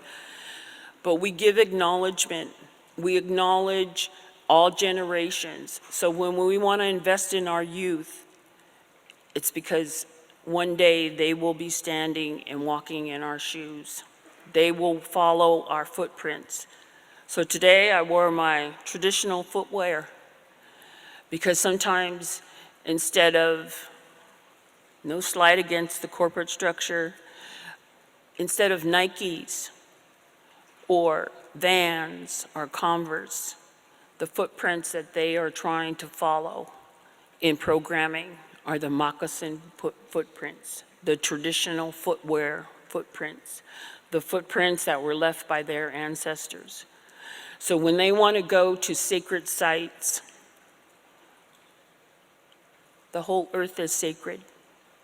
But we give acknowledgement. We acknowledge all generations. So when we want to invest in our youth, it's because one day they will be standing and walking in our shoes. They will follow our footprints. So today I wore my traditional footwear because sometimes instead of, no slight against the corporate structure, instead of Nikes or Vans or Converse, the footprints that they are trying to follow in programming are the moccasin footprints, the traditional footwear footprints, the footprints that were left by their ancestors. So when they want to go to sacred sites, the whole earth is sacred,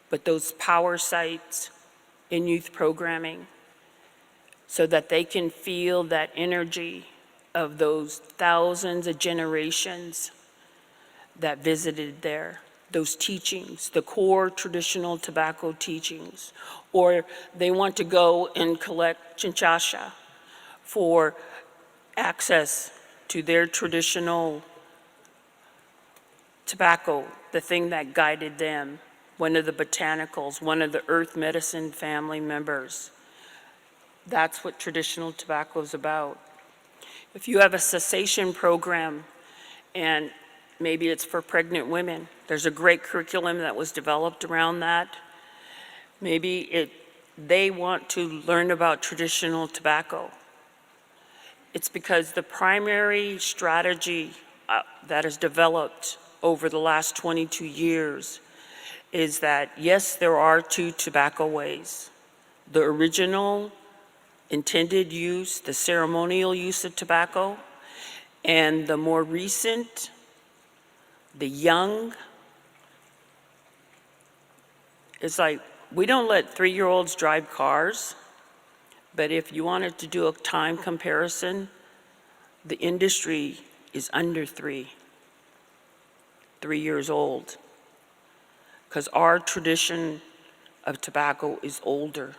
but those power sites in youth programming, so that they can feel that energy of those thousands of generations that visited there, those teachings, the core traditional tobacco teachings. Or they want to go and collect chinchasha for access to their traditional tobacco, the thing that guided them, one of the botanicals, one of the earth medicine family members. That's what traditional tobacco is about. If you have a cessation program, and maybe it's for pregnant women, there's a great curriculum that was developed around that. Maybe they want to learn about traditional tobacco. It's because the primary strategy that is developed over the last 22 years is that, yes, there are two tobacco ways. The original intended use, the ceremonial use of tobacco, and the more recent, the young. It's like, we don't let 3-year-olds drive cars, but if you wanted to do a time comparison, the industry is under 3 years old, because our tradition of tobacco is older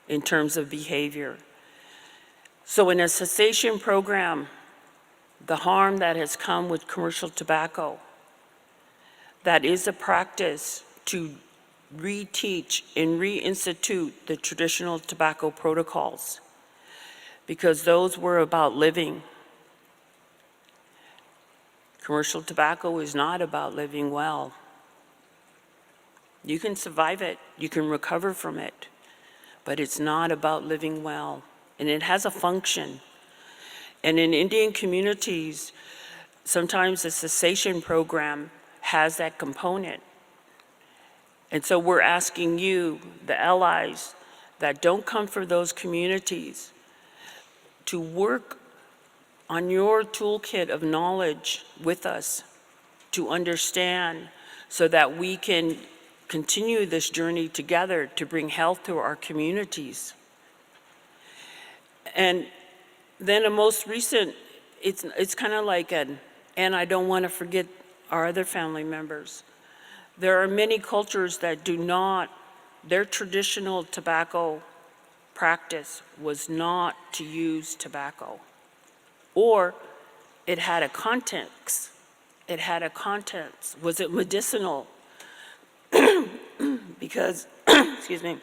in terms of behavior. So in a cessation program, the harm that has come with commercial tobacco, that is a practice to reteach and reinstitute the traditional tobacco protocols, because those were about living. Commercial tobacco is not about living well. You can survive it, you can recover from it, but it's not about living well. And it has a function. And in Indian communities, sometimes the cessation program has that component. And so we're asking you, the allies that don't come from those communities, to work on your toolkit of knowledge with us to understand, so that we can continue this journey together to bring health to our communities. And then a most recent, it's kind of like and I don't want to forget our other family members. There are many cultures that do not, their traditional tobacco practice was not to use tobacco, or it had a context. It had a context. Was it medicinal? Because, excuse me,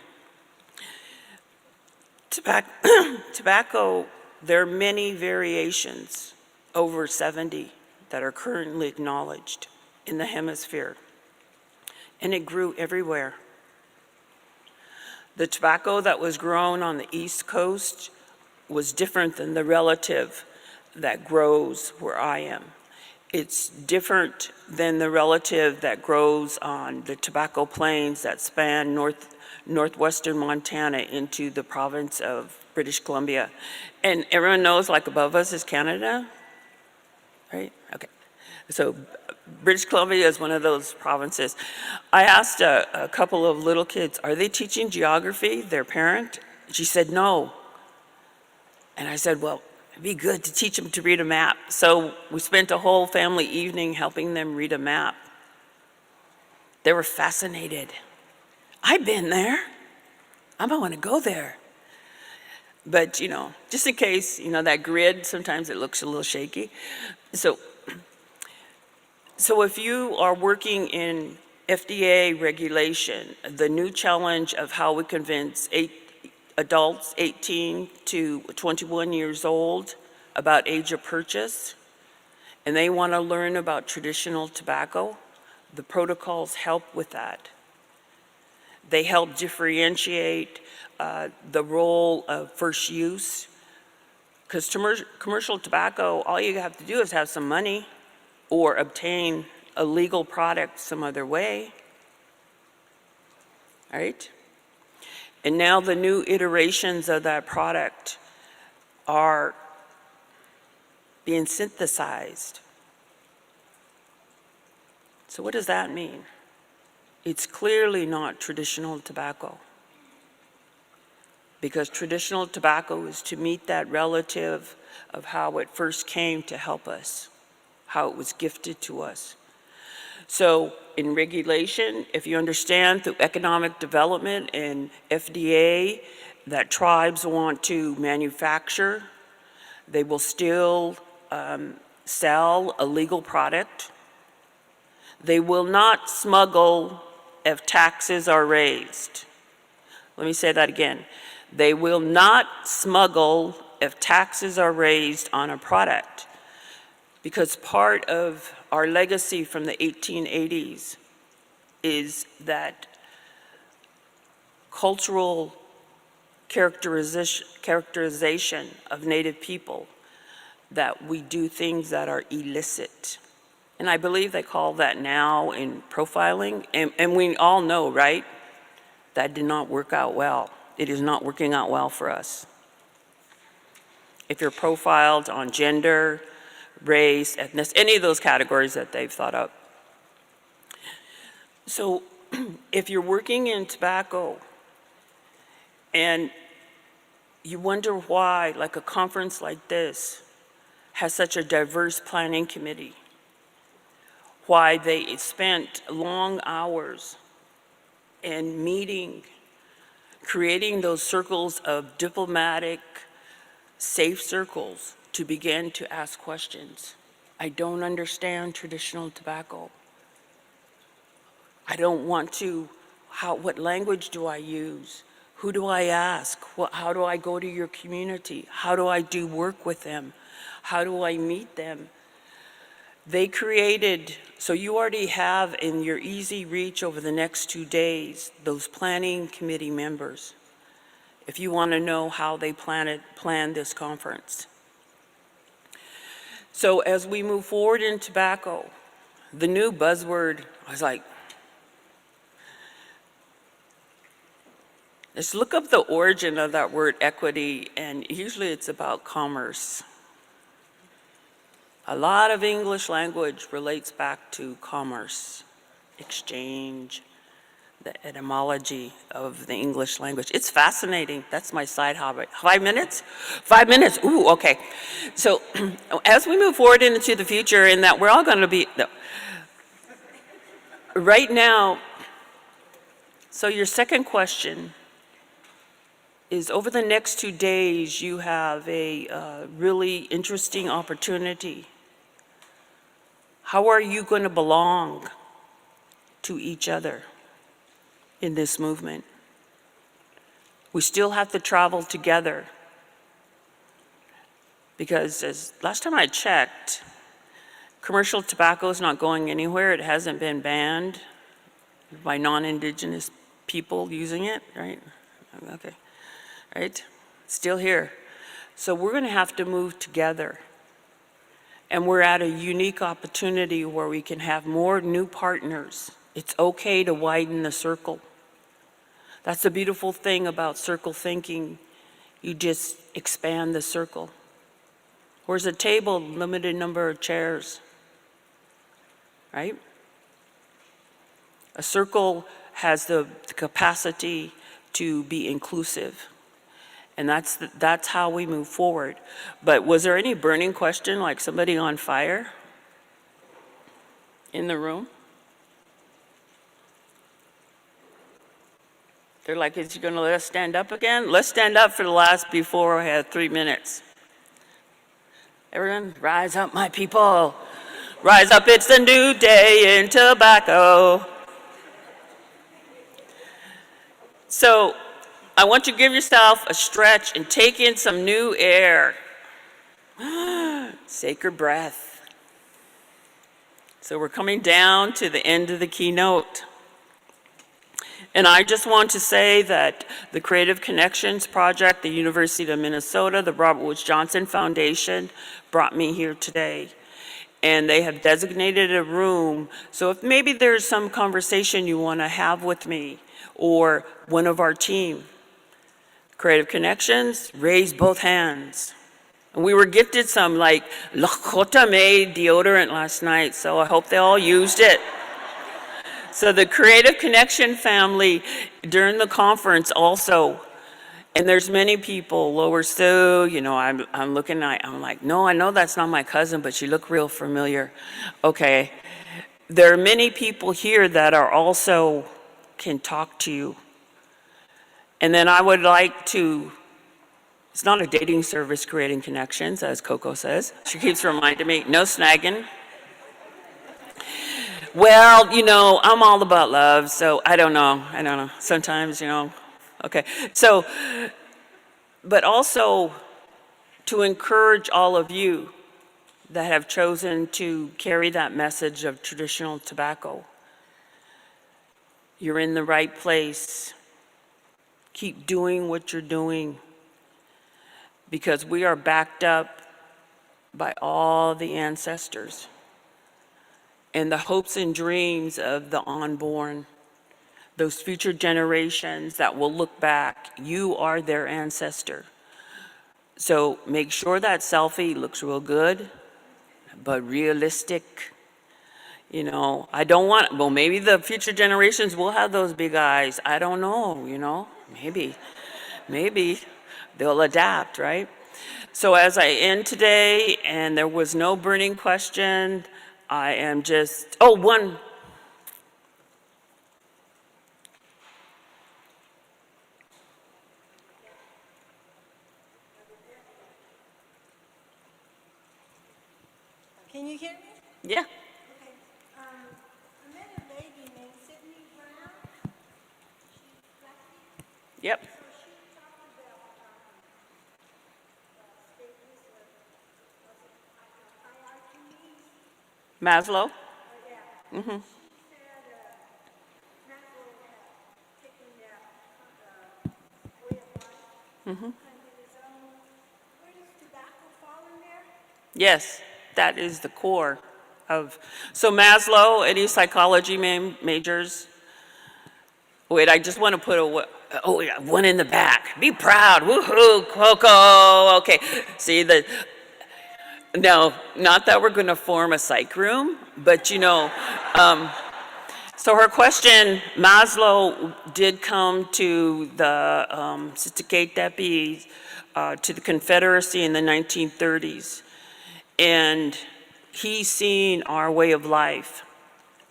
tobacco, there are many variations, over 70, that are currently acknowledged in the hemisphere. And it grew everywhere. The tobacco that was grown on the East Coast was different than the relative that grows where I am. It's different than the relative that grows on the tobacco plains that span northwestern Montana into the province of British Columbia. And everyone knows, like, above us is Canada, right? Okay. So British Columbia is one of those provinces. I asked a couple of little kids, are they teaching geography, their parent? She said, no. And I said, well, it'd be good to teach them to read a map. So we spent a whole family evening helping them read a map. They were fascinated. I've been there. I might want to go there. But, just in case, that grid, sometimes it looks a little shaky. So if you are working in FDA regulation, the new challenge of how we convince adults 18 to 21 years old about age of purchase, and they want to learn about traditional tobacco, the protocols help with that. They help differentiate the role of first use, because commercial tobacco, all you have to do is have some money or obtain a legal product some other way, right? And now the new iterations of that product are being synthesized. So what does that mean? It's clearly not traditional tobacco, because traditional tobacco is to meet that relative of how it first came to help us, how it was gifted to us. So in regulation, if you understand through economic development and FDA that tribes want to manufacture, they will still sell a legal product. They will not smuggle if taxes are raised. Let me say that again. They will not smuggle if taxes are raised on a product, because part of our legacy from the 1880s is that cultural characterization of Native people, that we do things that are illicit. And I believe they call that now in profiling. And we all know, right? That did not work out well. It is not working out well for us. If you're profiled on gender, race, ethnicity, any of those categories that they've thought up. So if you're working in tobacco and you wonder why, like a conference like this has such a diverse planning committee, why they spent long hours in meeting, creating those circles of diplomatic, safe circles to begin to ask questions. I don't understand traditional tobacco. I don't want to, what language do I use? Who do I ask? How do I go to your community? How do I do work with them? How do I meet them? They created, so you already have in your easy reach over the next 2 days, those planning committee members, if you want to know how they planned this conference. So as we move forward in tobacco, the new buzzword, I was like, let's look up the origin of that word equity, and usually it's about commerce. A lot of English language relates back to commerce, exchange, the etymology of the English language. It's fascinating. That's my side hobby. 5 minutes? 5 minutes, ooh, okay. So as we move forward into the future, in that we're all gonna be, no. Right now, so your second question is, over the next 2 days, you have a really interesting opportunity. How are you going to belong to each other in this movement? We still have to travel together, because last time I checked, commercial tobacco is not going anywhere. It hasn't been banned by non-Indigenous people using it, right? Okay, right? Still here. So we're going to have to move together. And we're at a unique opportunity where we can have more new partners. It's okay to widen the circle. That's the beautiful thing about circle thinking. You just expand the circle. Where's a table, limited number of chairs, right? A circle has the capacity to be inclusive. And that's how we move forward. But was there any burning question, like somebody on fire in the room? They're like, is he going to let us stand up again? Let's stand up for the last before I had 3 minutes. Everyone, rise up, my people. Rise up, it's the new day in tobacco. So I want you to give yourself a stretch and take in some new air. Sacred breath. So we're coming down to the end of the keynote. And I just want to say that the Creative Connections Project, the University of Minnesota, the Robert Woods Johnson Foundation brought me here today. And they have designated a room, so if maybe there's some conversation you want to have with me or one of our team, Creative Connections, raise both hands. And we were gifted some like Lakota made deodorant last night, so I hope they all used it. So the Creative Connection family during the conference also, and there's many people, Lower Sioux, you know, I'm looking at, I'm like, no, I know that's not my cousin, but she looked real familiar. Okay, there are many people here that are also can talk to you. And then I would like to, it's not a dating service, Creating Connections, as Coco says. She keeps reminding me, no snagging. Well, you know, I'm all about love, so I don't know. Sometimes, you know, okay. So, but also to encourage all of you that have chosen to carry that message of traditional tobacco. You're in the right place. Keep doing what you're doing because we are backed up by all the ancestors and the hopes and dreams of the unborn, those future generations that will look back. You are their ancestor. So make sure that selfie looks real good, but realistic. You know, I don't want, well, maybe the future generations will have those big eyes. I don't know, you know, maybe they'll adapt, right? So as I end today, and there was no burning question, I am just, oh, one. Can you hear me? Yeah, Okay. I met a lady named Sydney Brown. She's Black. yep, So she talked about state research. Was it IRTs? Maslow. Yeah. Mm-hmm. She said Maslow had taken their way of life and did his own. Where does tobacco fall in there? Yes, that is the core of, so Maslow, any psychology majors? Wait, I just want to put oh, yeah, one in the back. Be proud, woohoo, Coco, okay. See, no, not that we're going to form a psych room, but you know, so her question, Maslow did come to the Sitaketapi, to the Confederacy in the 1930s. And he's seen our way of life.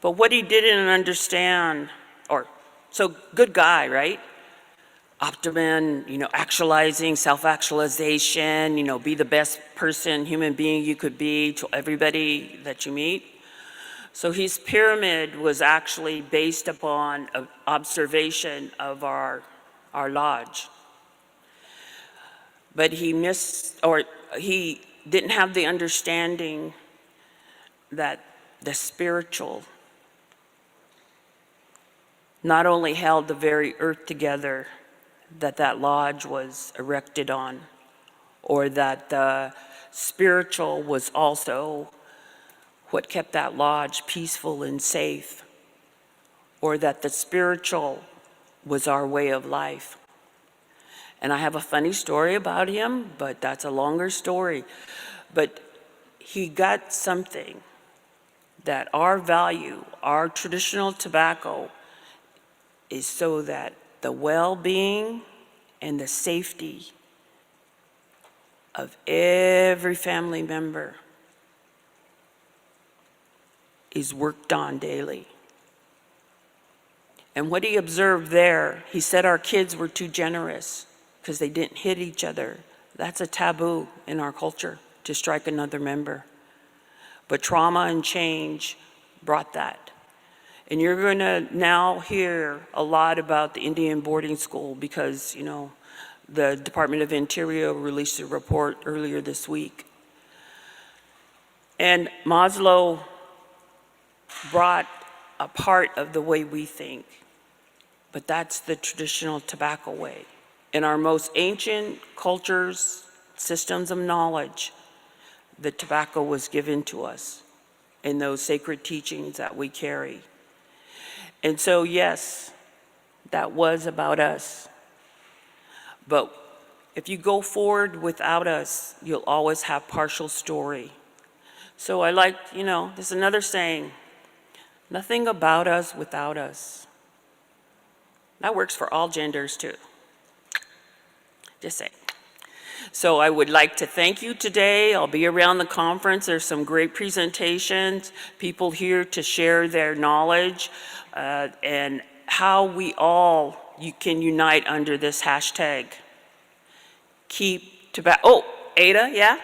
But what he didn't understand, so good guy, right? Optimum, you know, actualizing, self-actualization, you know, be the best person, human being you could be to everybody that you meet. So his pyramid was actually based upon an observation of our lodge. But he didn't have the understanding that the spiritual not only held the very earth together that lodge was erected on, or that the spiritual was also what kept that lodge peaceful and safe, or that the spiritual was our way of life. And I have a funny story about him, but that's a longer story. But he got something that our value, our traditional tobacco, is so that the well-being and the safety of every family member is worked on daily. And what he observed there, he said our kids were too generous because they didn't hit each other. That's a taboo in our culture, to strike another member. But trauma and change brought that. And you're going to now hear a lot about the Indian boarding school because, you know, the Department of Interior released a report earlier this week. And Maslow brought a part of the way we think, but that's the traditional tobacco way. In our most ancient cultures, systems of knowledge, the tobacco was given to us in those sacred teachings that we carry. And so, yes, that was about us. But if you go forward without us, you'll always have partial story. So I like, you know, there's another saying, nothing about us without us. That works for all genders too. Just saying. So I would like to thank you today. I'll be around the conference. There's some great presentations, people here to share their knowledge, and how we all can unite under this hashtag. Keep tobacco. Oh, Ada, yeah?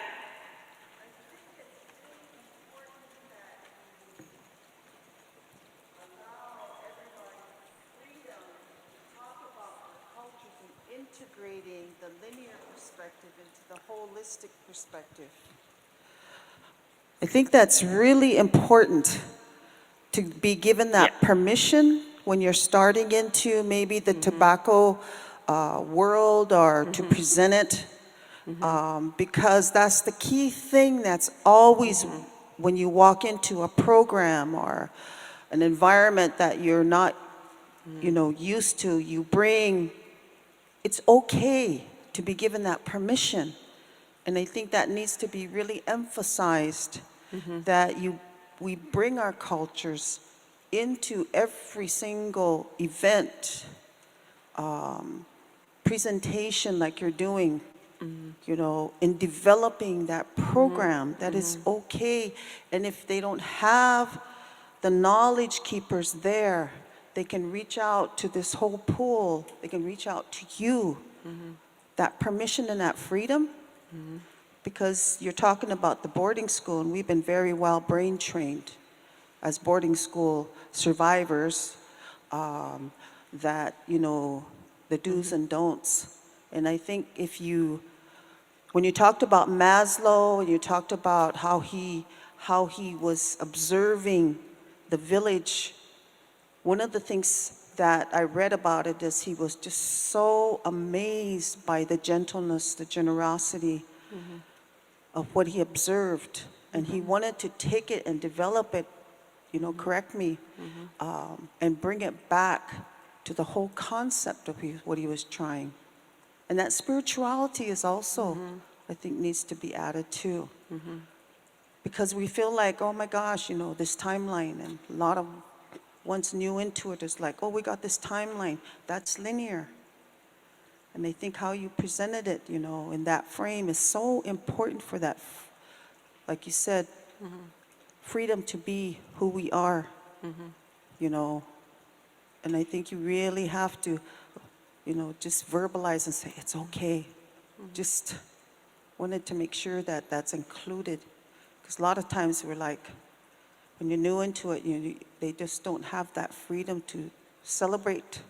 Integrating the linear perspective into the holistic perspective. I think that's really important to be given that Yeah. permission when you're starting into maybe the tobacco world or to present it. Because that's the key thing that's always when you walk into a program or an environment that you're not, you know, used to, you bring. It's okay to be given that permission. And I think that needs to be really emphasized, that we bring our cultures into every single event, presentation like you're doing, you know, in developing that program, that is okay. And if they don't have the knowledge keepers there, they can reach out to this whole pool. They can reach out to you. That permission and that freedom, because you're talking about the boarding school, and we've been very well brain trained as boarding school survivors, that, you know, the do's and don'ts. And I think when you talked about Maslow, and you talked about how he was observing the village, one of the things that I read about it is he was just so amazed by the gentleness, the generosity of what he observed. And he wanted to take it and develop it, you know, correct me, and bring it back to the whole concept of what he was trying. And that spirituality is also, I think, needs to be added too. Because we feel like, oh my gosh, you know, this timeline, and a lot of once new into it is like, oh, we got this timeline. That's linear. And I think how you presented it, you know, in that frame is so important for that, like you said, freedom to be who we are, you know. And I think you really have to, you know, just verbalize and say, it's okay. Just wanted to make sure that that's included. Because a lot of times we're like, when you're new into it, they just don't have that freedom to celebrate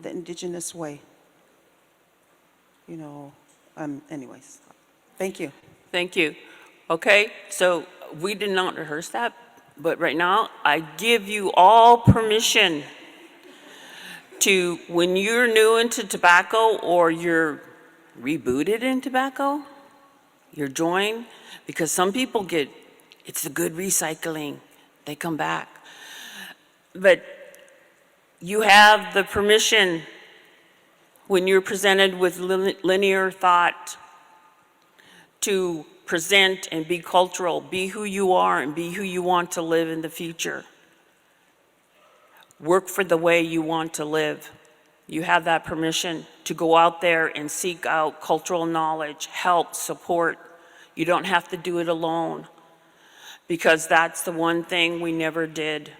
the indigenous way. You know, anyways, thank you. Thank you. Okay, so we did not rehearse that, but right now I give you all permission to, when you're new into tobacco or you're rebooted in tobacco, you're joined, because some people get, it's the good recycling, they come back. But you have the permission when you're presented with linear thought to present and be cultural, be who you are and be who you want to live in the future. Work for the way you want to live. You have that permission to go out there and seek out cultural knowledge, help, support. You don't have to do it alone, because that's the one thing we never did.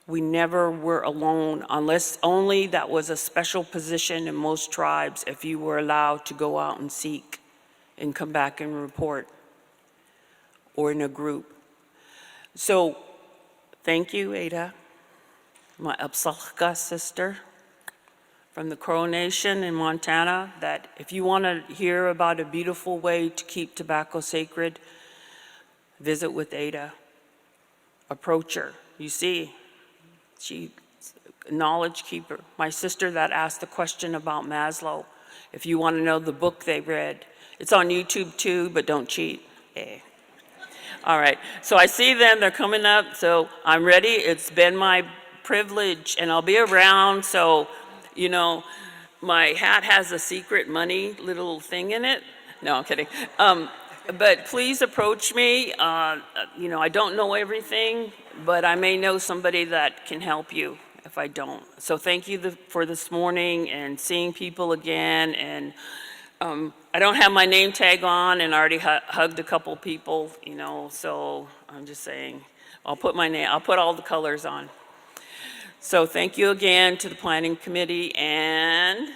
We never were alone, unless only that was a special position in most tribes if you were allowed to go out and seek and come back and report, or in a group. So, thank you, Ada, my Apsalka sister from the Crow Nation in Montana, that if you want to hear about a beautiful way to keep tobacco sacred, visit with Ada. Approach her. You see, she's a knowledge keeper. My sister that asked the question about Maslow, if you want to know the book they read, it's on YouTube too, but don't cheat. Eh. All right, so I see them, they're coming up, so I'm ready. It's been my privilege, and I'll be around, so, you know, my hat has a secret money little thing in it. No, I'm kidding. But please approach me. You know, I don't know everything, but I may know somebody that can help you if I don't. So thank you for this morning and seeing people again. And I don't have my name tag on, and I already hugged a couple people, you know, so I'm just saying, I'll put my name, I'll put all the colors on. So thank you again to the planning committee, and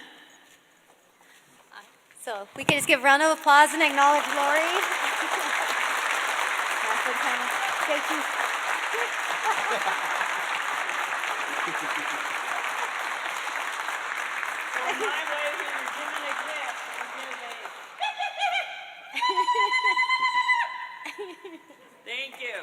So if we can just give a round of applause and acknowledge Lori. Thank you. Thank you.